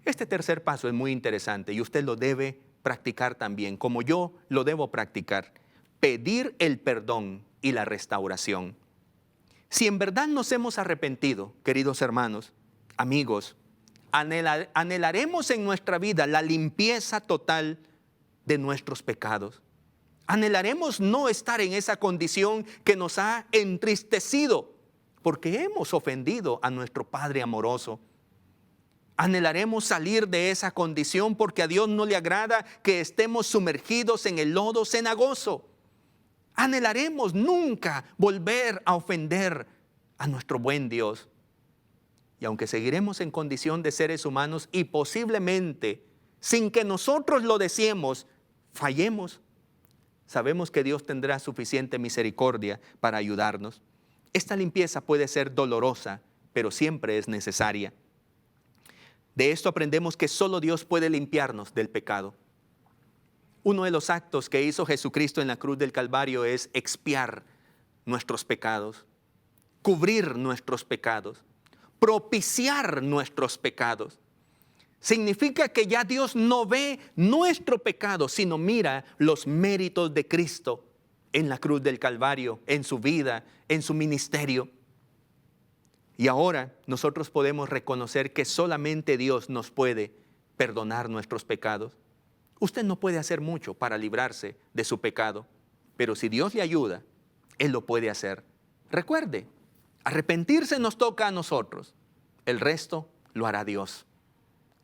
Este tercer paso es muy interesante y usted lo debe practicar también, como yo lo debo practicar. Pedir el perdón y la restauración. Si en verdad nos hemos arrepentido, queridos hermanos, amigos, anhelaremos en nuestra vida la limpieza total de nuestros pecados. Anhelaremos no estar en esa condición que nos ha entristecido porque hemos ofendido a nuestro Padre amoroso. Anhelaremos salir de esa condición porque a Dios no le agrada que estemos sumergidos en el lodo cenagoso. Anhelaremos nunca volver a ofender a nuestro buen Dios. Y aunque seguiremos en condición de seres humanos y posiblemente, sin que nosotros lo deseemos, fallemos, sabemos que Dios tendrá suficiente misericordia para ayudarnos. Esta limpieza puede ser dolorosa, pero siempre es necesaria. De esto aprendemos que solo Dios puede limpiarnos del pecado. Uno de los actos que hizo Jesucristo en la cruz del Calvario es expiar nuestros pecados, cubrir nuestros pecados, propiciar nuestros pecados. Significa que ya Dios no ve nuestro pecado, sino mira los méritos de Cristo en la cruz del Calvario, en su vida, en su ministerio. Y ahora nosotros podemos reconocer que solamente Dios nos puede perdonar nuestros pecados. Usted no puede hacer mucho para librarse de su pecado, pero si Dios le ayuda, Él lo puede hacer. Recuerde, arrepentirse nos toca a nosotros, el resto lo hará Dios.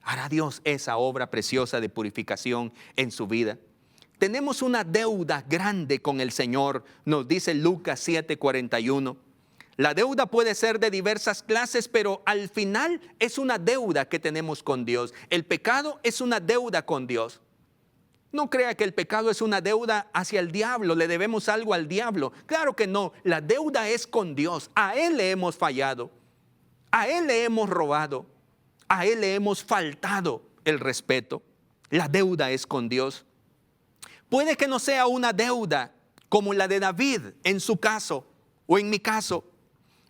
Hará Dios esa obra preciosa de purificación en su vida. Tenemos una deuda grande con el Señor, nos dice Lucas 7:41. La deuda puede ser de diversas clases, pero al final es una deuda que tenemos con Dios. El pecado es una deuda con Dios. No crea que el pecado es una deuda hacia el diablo, le debemos algo al diablo. Claro que no, la deuda es con Dios. A Él le hemos fallado, a Él le hemos robado, a Él le hemos faltado el respeto. La deuda es con Dios. Puede que no sea una deuda como la de David en su caso o en mi caso,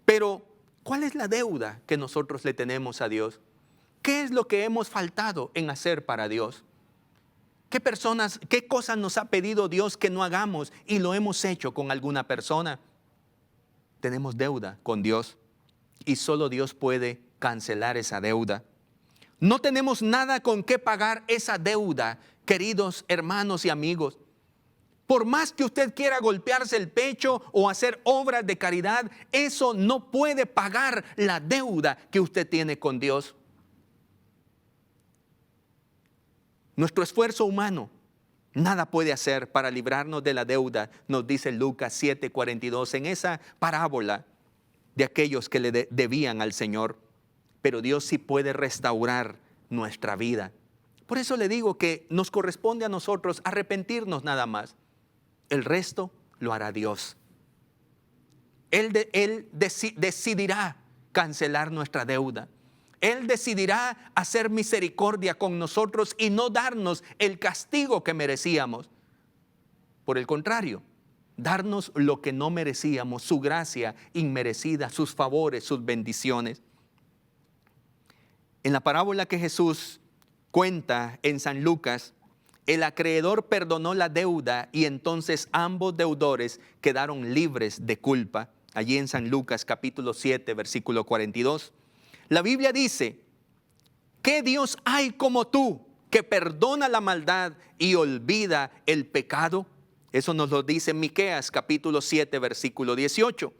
pero ¿cuál es la deuda que nosotros le tenemos a Dios? ¿Qué es lo que hemos faltado en hacer para Dios? ¿Qué cosas nos ha pedido Dios que no hagamos y lo hemos hecho con alguna persona? Tenemos deuda con Dios y solo Dios puede cancelar esa deuda. No tenemos nada con qué pagar esa deuda, queridos hermanos y amigos. Por más que usted quiera golpearse el pecho o hacer obras de caridad, eso no puede pagar la deuda que usted tiene con Dios. Nuestro esfuerzo humano nada puede hacer para librarnos de la deuda, nos dice Lucas 7:42 en esa parábola de aquellos que le debían al Señor. Pero Dios sí puede restaurar nuestra vida. Por eso le digo que nos corresponde a nosotros arrepentirnos nada más. El resto lo hará Dios. Él decidirá cancelar nuestra deuda. Él decidirá hacer misericordia con nosotros y no darnos el castigo que merecíamos. Por el contrario, darnos lo que no merecíamos, su gracia inmerecida, sus favores, sus bendiciones. En la parábola que Jesús cuenta en San Lucas, el acreedor perdonó la deuda y entonces ambos deudores quedaron libres de culpa. Allí en San Lucas capítulo 7, versículo 42. La Biblia dice, ¿qué Dios hay como tú que perdona la maldad y olvida el pecado? Eso nos lo dice Miqueas capítulo 7, versículo 18.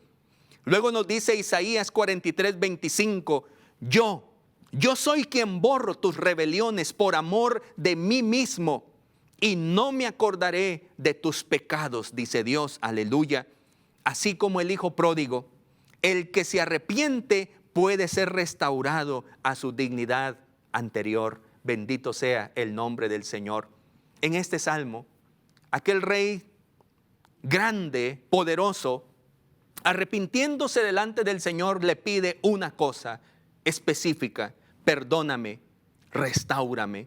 Luego nos dice Isaías 43, 25, yo soy quien borro tus rebeliones por amor de mí mismo y no me acordaré de tus pecados, dice Dios, aleluya. Así como el hijo pródigo, el que se arrepiente puede ser restaurado a su dignidad anterior. Bendito sea el nombre del Señor. En este salmo, aquel rey grande, poderoso, arrepintiéndose delante del Señor, le pide una cosa específica: perdóname, restáurame.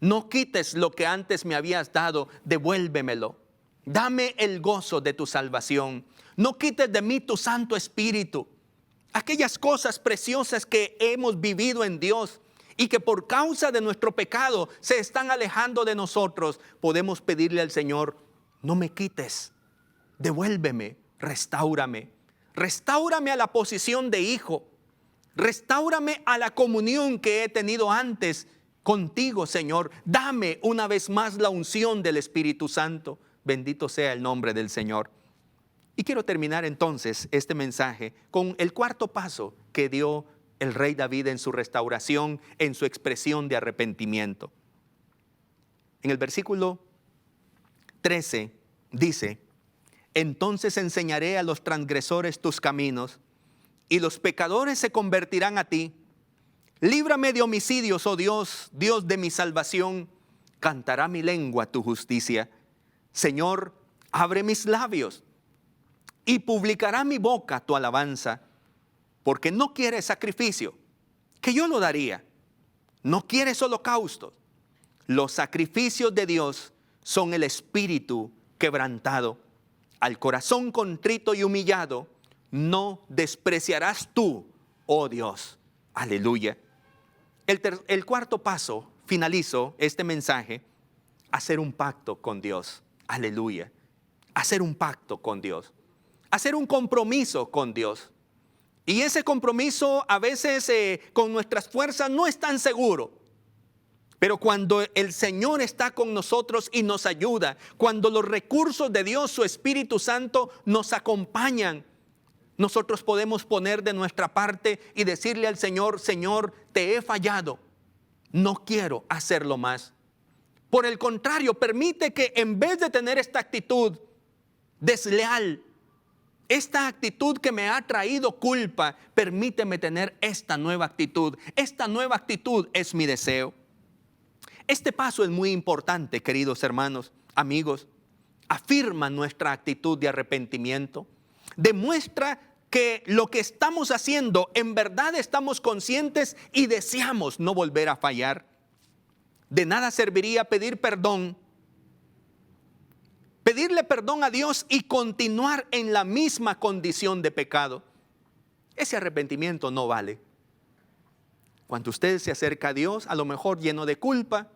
No quites lo que antes me habías dado, devuélvemelo. Dame el gozo de tu salvación. No quites de mí tu Santo Espíritu. Aquellas cosas preciosas que hemos vivido en Dios y que por causa de nuestro pecado se están alejando de nosotros, podemos pedirle al Señor, no me quites, devuélveme, restáurame. Restáurame a la posición de hijo. Restáurame a la comunión que he tenido antes contigo, Señor. Dame una vez más la unción del Espíritu Santo. Bendito sea el nombre del Señor. Y quiero terminar entonces este mensaje con el cuarto paso que dio el rey David en su restauración, en su expresión de arrepentimiento. En el versículo 13 dice, entonces enseñaré a los transgresores tus caminos y los pecadores se convertirán a ti. Líbrame de homicidios, oh Dios, Dios de mi salvación. Cantará mi lengua tu justicia. Señor, abre mis labios y publicará mi boca tu alabanza, porque no quieres sacrificio, que yo lo daría. No quieres holocaustos. Los sacrificios de Dios son el espíritu quebrantado. Al corazón contrito y humillado, no despreciarás tú, oh Dios. Aleluya. El cuarto paso, finalizo este mensaje, hacer un pacto con Dios. Aleluya. Hacer un pacto con Dios. Hacer un compromiso con Dios. Y ese compromiso a veces con nuestras fuerzas no es tan seguro. Pero cuando el Señor está con nosotros y nos ayuda, cuando los recursos de Dios, su Espíritu Santo, nos acompañan, nosotros podemos poner de nuestra parte y decirle al Señor, Señor, te he fallado, no quiero hacerlo más. Por el contrario, permite que en vez de tener esta actitud desleal, esta actitud que me ha traído culpa, permíteme tener esta nueva actitud. Esta nueva actitud es mi deseo. Este paso es muy importante, queridos hermanos, amigos. Afirma nuestra actitud de arrepentimiento. Demuestra que lo que estamos haciendo, en verdad estamos conscientes y deseamos no volver a fallar. De nada serviría pedir perdón, pedirle perdón a Dios y continuar en la misma condición de pecado. Ese arrepentimiento no vale. Cuando usted se acerca a Dios, a lo mejor lleno de culpa,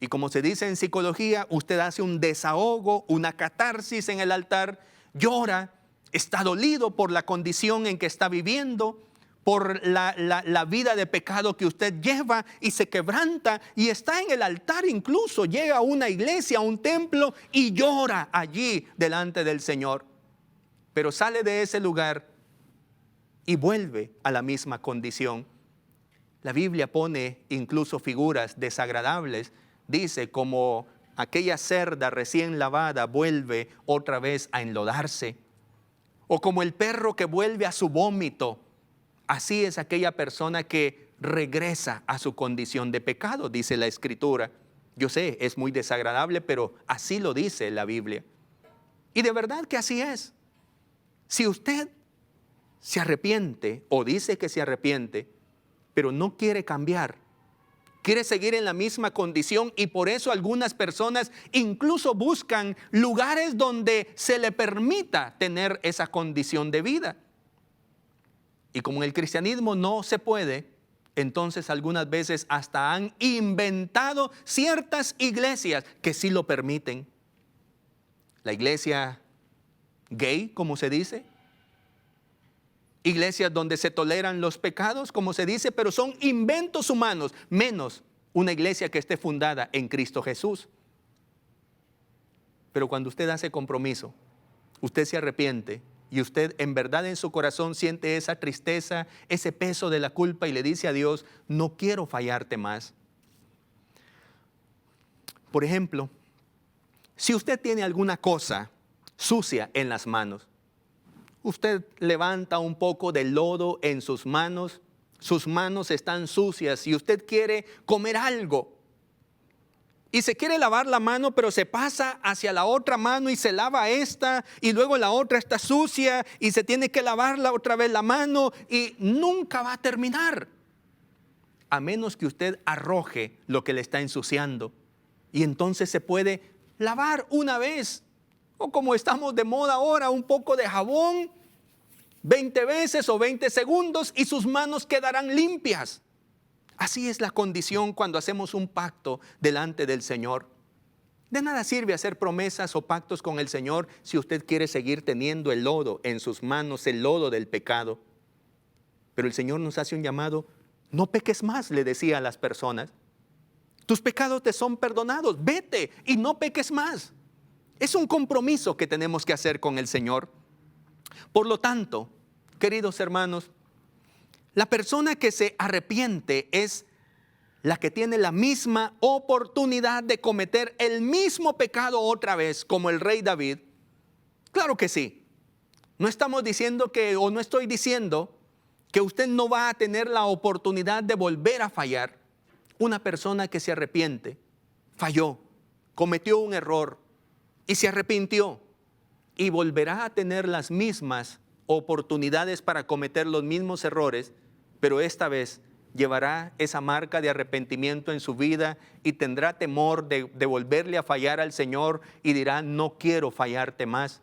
y como se dice en psicología, usted hace un desahogo, una catarsis en el altar, llora, está dolido por la condición en que está viviendo, por la vida de pecado que usted lleva y se quebranta y está en el altar, incluso llega a una iglesia, a un templo y llora allí delante del Señor. Pero sale de ese lugar y vuelve a la misma condición. La Biblia pone incluso figuras desagradables, dice como aquella cerda recién lavada vuelve otra vez a enlodarse. O como el perro que vuelve a su vómito, así es aquella persona que regresa a su condición de pecado, dice la Escritura. Yo sé, es muy desagradable, pero así lo dice la Biblia. Y de verdad que así es. Si usted se arrepiente o dice que se arrepiente, pero no quiere cambiar, quiere seguir en la misma condición, y por eso algunas personas incluso buscan lugares donde se le permita tener esa condición de vida. Y como en el cristianismo no se puede, entonces algunas veces hasta han inventado ciertas iglesias que sí lo permiten. La iglesia gay, como se dice. Iglesias donde se toleran los pecados, como se dice, pero son inventos humanos, menos una iglesia que esté fundada en Cristo Jesús. Pero cuando usted hace compromiso, usted se arrepiente y usted en verdad en su corazón siente esa tristeza, ese peso de la culpa, y le dice a Dios: no quiero fallarte más. Por ejemplo, si usted tiene alguna cosa sucia en las manos, usted levanta un poco de lodo en sus manos están sucias y usted quiere comer algo y se quiere lavar la mano, pero se pasa hacia la otra mano y se lava esta, y luego la otra está sucia y se tiene que lavarla otra vez la mano, y nunca va a terminar, a menos que usted arroje lo que le está ensuciando, y entonces se puede lavar una vez, o como estamos de moda ahora, un poco de jabón 20 veces o 20 segundos y sus manos quedarán limpias. Así es la condición cuando hacemos un pacto delante del Señor. De nada sirve hacer promesas o pactos con el Señor si usted quiere seguir teniendo el lodo en sus manos, el lodo del pecado. Pero el Señor nos hace un llamado: no peques más, le decía a las personas. Tus pecados te son perdonados, vete y no peques más. Es un compromiso que tenemos que hacer con el Señor. Por lo tanto, queridos hermanos, la persona que se arrepiente es la que tiene la misma oportunidad de cometer el mismo pecado otra vez, como el rey David. Claro que sí. No estamos diciendo no estoy diciendo que usted no va a tener la oportunidad de volver a fallar. Una persona que se arrepiente, falló, cometió un error y se arrepintió, y volverá a tener las mismas oportunidades para cometer los mismos errores, pero esta vez llevará esa marca de arrepentimiento en su vida y tendrá temor de volverle a fallar al Señor, y dirá: no quiero fallarte más.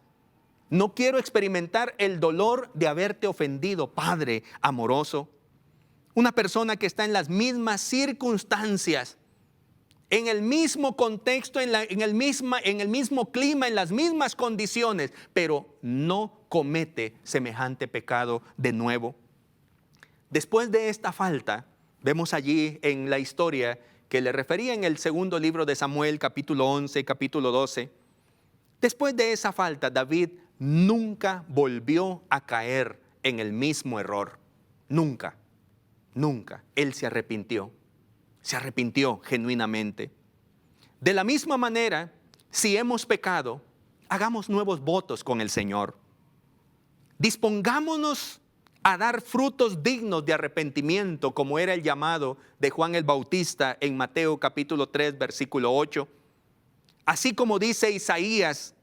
No quiero experimentar el dolor de haberte ofendido, Padre amoroso. Una persona que está en las mismas circunstancias, en el mismo contexto, en el mismo clima, en las mismas condiciones, pero no comete semejante pecado de nuevo. Después de esta falta, vemos allí en la historia que le refería en el segundo libro de Samuel, capítulo 11, capítulo 12. Después de esa falta, David nunca volvió a caer en el mismo error. Nunca. Él se arrepintió genuinamente. De la misma manera, si hemos pecado, hagamos nuevos votos con el Señor. Dispongámonos a dar frutos dignos de arrepentimiento, como era el llamado de Juan el Bautista en Mateo capítulo 3, versículo 8. Así como dice Isaías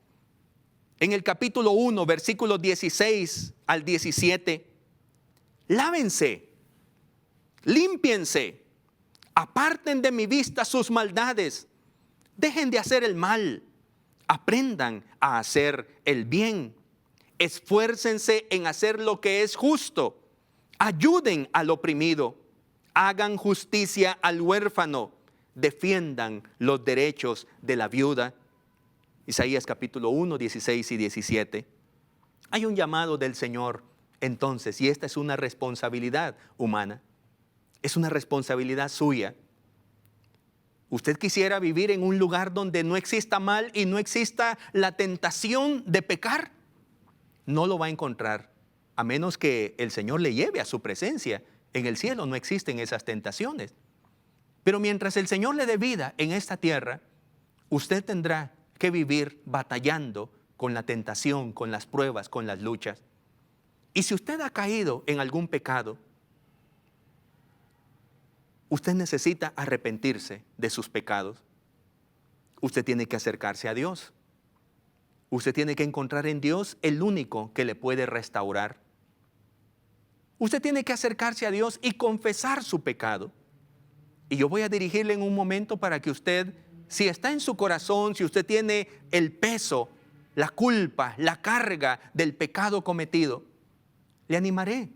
en el capítulo 1, versículos 16 al 17. Lávense, límpiense, aparten de mi vista sus maldades, dejen de hacer el mal, aprendan a hacer el bien, esfuércense en hacer lo que es justo, ayuden al oprimido, hagan justicia al huérfano, defiendan los derechos de la viuda. Isaías capítulo 1, 16 y 17. Hay un llamado del Señor entonces, y esta es una responsabilidad humana. Es una responsabilidad suya. ¿Usted quisiera vivir en un lugar donde no exista mal y no exista la tentación de pecar? No lo va a encontrar, a menos que el Señor le lleve a su presencia. En el cielo no existen esas tentaciones. Pero mientras el Señor le dé vida en esta tierra, usted tendrá que vivir batallando con la tentación, con las pruebas, con las luchas. Y si usted ha caído en algún pecado, usted necesita arrepentirse de sus pecados. Usted tiene que acercarse a Dios. Usted tiene que encontrar en Dios el único que le puede restaurar. Usted tiene que acercarse a Dios y confesar su pecado. Y yo voy a dirigirle en un momento para que usted, si está en su corazón, si usted tiene el peso, la culpa, la carga del pecado cometido, le animaré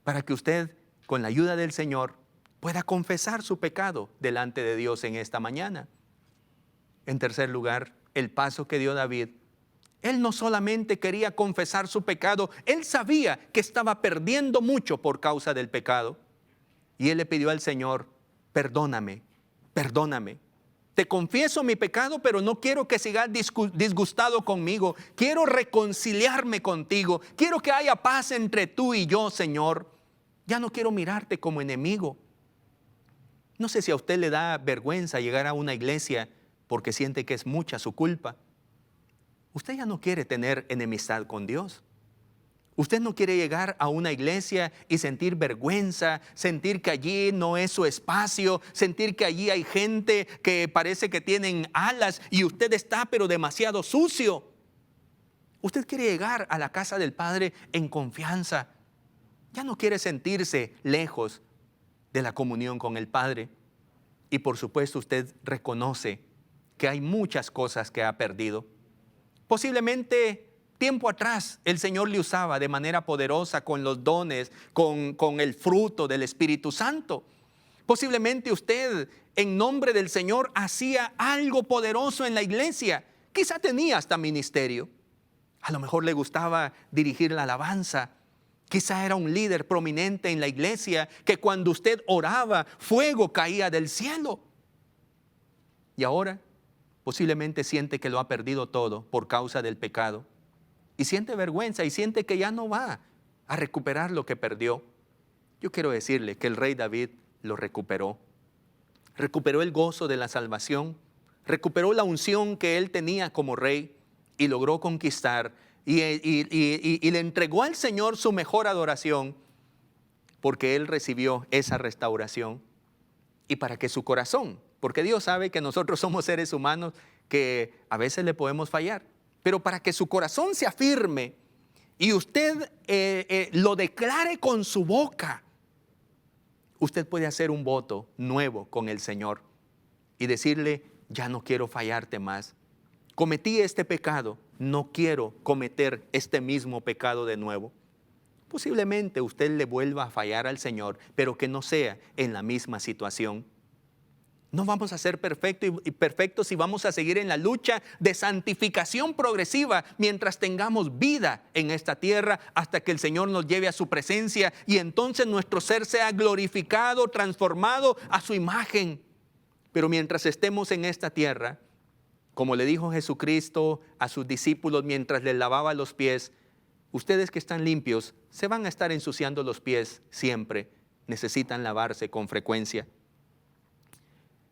para que usted, con la ayuda del Señor, pueda confesar su pecado delante de Dios en esta mañana. En tercer lugar, el paso que dio David. Él no solamente quería confesar su pecado, él sabía que estaba perdiendo mucho por causa del pecado. Y él le pidió al Señor, perdóname, perdóname. Te confieso mi pecado, pero no quiero que sigas disgustado conmigo. Quiero reconciliarme contigo. Quiero que haya paz entre tú y yo, Señor. Ya no quiero mirarte como enemigo. No sé si a usted le da vergüenza llegar a una iglesia porque siente que es mucha su culpa. Usted ya no quiere tener enemistad con Dios. Usted no quiere llegar a una iglesia y sentir vergüenza, sentir que allí no es su espacio, sentir que allí hay gente que parece que tienen alas y usted está pero demasiado sucio. Usted quiere llegar a la casa del Padre en confianza. Ya no quiere sentirse lejos de la comunión con el Padre. Y por supuesto usted reconoce que hay muchas cosas que ha perdido. Posiblemente tiempo atrás el Señor le usaba de manera poderosa con los dones, con el fruto del Espíritu Santo. Posiblemente usted en nombre del Señor hacía algo poderoso en la iglesia. Quizá tenía hasta ministerio. A lo mejor le gustaba dirigir la alabanza. Quizá era un líder prominente en la iglesia que cuando usted oraba, fuego caía del cielo. Y ahora posiblemente siente que lo ha perdido todo por causa del pecado. Y siente vergüenza y siente que ya no va a recuperar lo que perdió. Yo quiero decirle que el rey David lo recuperó. Recuperó el gozo de la salvación. Recuperó la unción que él tenía como rey y logró conquistar. Y le entregó al Señor su mejor adoración porque él recibió esa restauración. Y para que su corazón, porque Dios sabe que nosotros somos seres humanos que a veces le podemos fallar, pero para que su corazón se afirme y usted lo declare con su boca, usted puede hacer un voto nuevo con el Señor y decirle, ya no quiero fallarte más. Cometí este pecado, no quiero cometer este mismo pecado de nuevo. Posiblemente usted le vuelva a fallar al Señor, pero que no sea en la misma situación. No vamos a ser perfectos y vamos a seguir en la lucha de santificación progresiva mientras tengamos vida en esta tierra hasta que el Señor nos lleve a su presencia y entonces nuestro ser sea glorificado, transformado a su imagen. Pero mientras estemos en esta tierra, como le dijo Jesucristo a sus discípulos mientras les lavaba los pies, ustedes que están limpios se van a estar ensuciando los pies siempre, necesitan lavarse con frecuencia.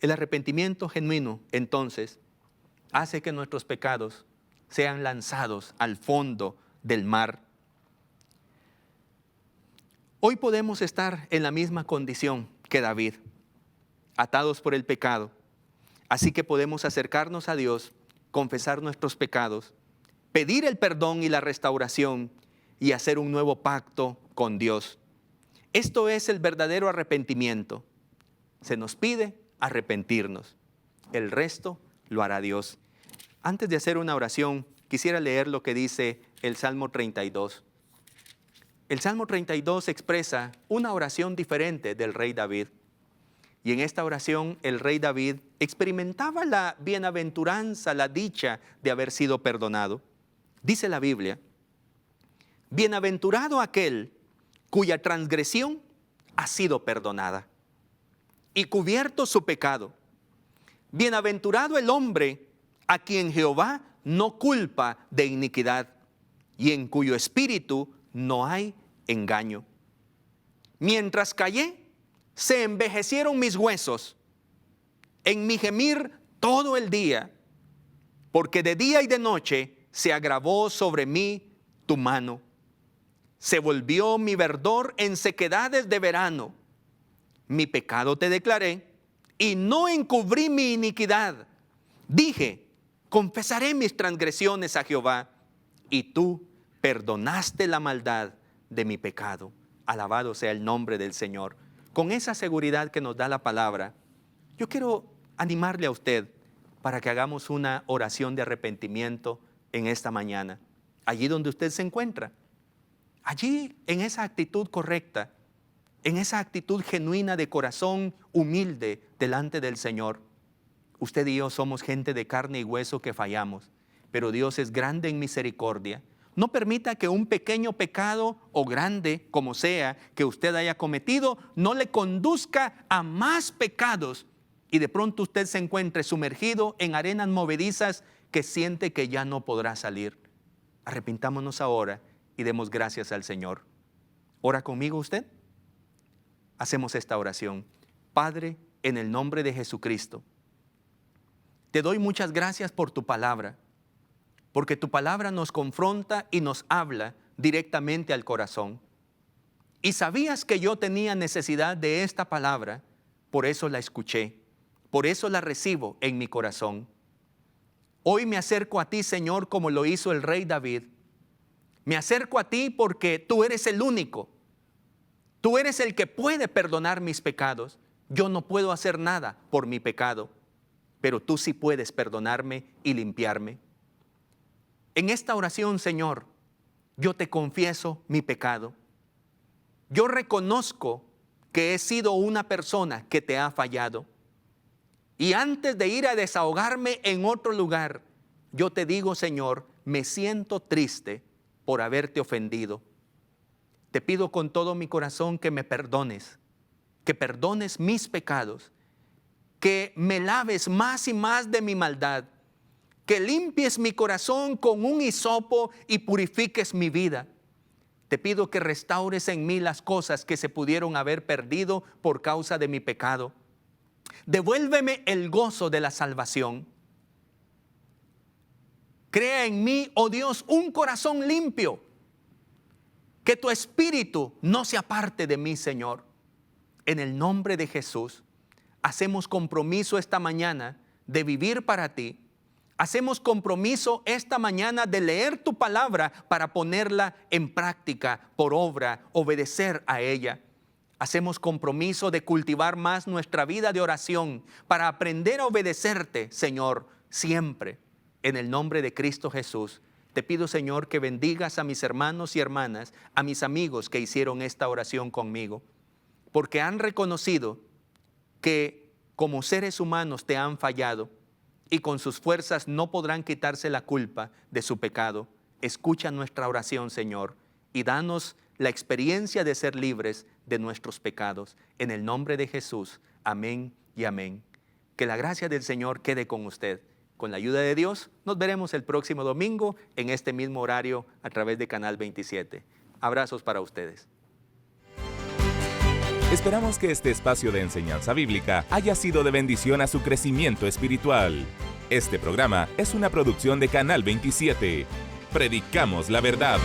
El arrepentimiento genuino, entonces, hace que nuestros pecados sean lanzados al fondo del mar. Hoy podemos estar en la misma condición que David, atados por el pecado. Así que podemos acercarnos a Dios, confesar nuestros pecados, pedir el perdón y la restauración y hacer un nuevo pacto con Dios. Esto es el verdadero arrepentimiento. Se nos pide arrepentirnos. El resto lo hará Dios. Antes de hacer una oración, quisiera leer lo que dice el Salmo 32. El Salmo 32 expresa una oración diferente del rey David. Y en esta oración el rey David experimentaba la bienaventuranza, la dicha de haber sido perdonado. Dice la Biblia, bienaventurado aquel cuya transgresión ha sido perdonada y cubierto su pecado. Bienaventurado el hombre a quien Jehová no culpa de iniquidad y en cuyo espíritu no hay engaño. Mientras callé, se envejecieron mis huesos. En mi gemir todo el día porque de día y de noche se agravó sobre mí tu mano. Se volvió mi verdor en sequedades de verano. Mi pecado te declaré y no encubrí mi iniquidad. Dije, confesaré mis transgresiones a Jehová, y tú perdonaste la maldad de mi pecado. Alabado sea el nombre del Señor. Con esa seguridad que nos da la palabra, yo quiero animarle a usted para que hagamos una oración de arrepentimiento en esta mañana, allí donde usted se encuentra. Allí, en esa actitud correcta, en esa actitud genuina de corazón humilde delante del Señor. Usted y yo somos gente de carne y hueso que fallamos, pero Dios es grande en misericordia. No permita que un pequeño pecado, o grande como sea, que usted haya cometido, no le conduzca a más pecados y de pronto usted se encuentre sumergido en arenas movedizas que siente que ya no podrá salir. Arrepintámonos ahora y demos gracias al Señor. ¿Ora conmigo usted? Hacemos esta oración. Padre, en el nombre de Jesucristo, te doy muchas gracias por tu palabra, porque tu palabra nos confronta y nos habla directamente al corazón. Y sabías que yo tenía necesidad de esta palabra, por eso la escuché, por eso la recibo en mi corazón. Hoy me acerco a ti, Señor, como lo hizo el rey David. Me acerco a ti porque tú eres el único. Tú eres el que puede perdonar mis pecados. Yo no puedo hacer nada por mi pecado, pero tú sí puedes perdonarme y limpiarme. En esta oración, Señor, yo te confieso mi pecado. Yo reconozco que he sido una persona que te ha fallado. Y antes de ir a desahogarme en otro lugar, yo te digo, Señor, me siento triste por haberte ofendido. Te pido con todo mi corazón que me perdones, que perdones mis pecados, que me laves más y más de mi maldad, que limpies mi corazón con un hisopo y purifiques mi vida. Te pido que restaures en mí las cosas que se pudieron haber perdido por causa de mi pecado. Devuélveme el gozo de la salvación. Crea en mí, oh Dios, un corazón limpio. Que tu espíritu no se aparte de mí, Señor. En el nombre de Jesús, hacemos compromiso esta mañana de vivir para ti. Hacemos compromiso esta mañana de leer tu palabra para ponerla en práctica, por obra, obedecer a ella. Hacemos compromiso de cultivar más nuestra vida de oración para aprender a obedecerte, Señor, siempre. En el nombre de Cristo Jesús, te pido, Señor, que bendigas a mis hermanos y hermanas, a mis amigos que hicieron esta oración conmigo, porque han reconocido que como seres humanos te han fallado y con sus fuerzas no podrán quitarse la culpa de su pecado. Escucha nuestra oración, Señor, y danos la experiencia de ser libres de nuestros pecados. En el nombre de Jesús, amén y amén. Que la gracia del Señor quede con usted. Con la ayuda de Dios, nos veremos el próximo domingo en este mismo horario a través de Canal 27. Abrazos para ustedes. Esperamos que este espacio de enseñanza bíblica haya sido de bendición a su crecimiento espiritual. Este programa es una producción de Canal 27. Predicamos la verdad.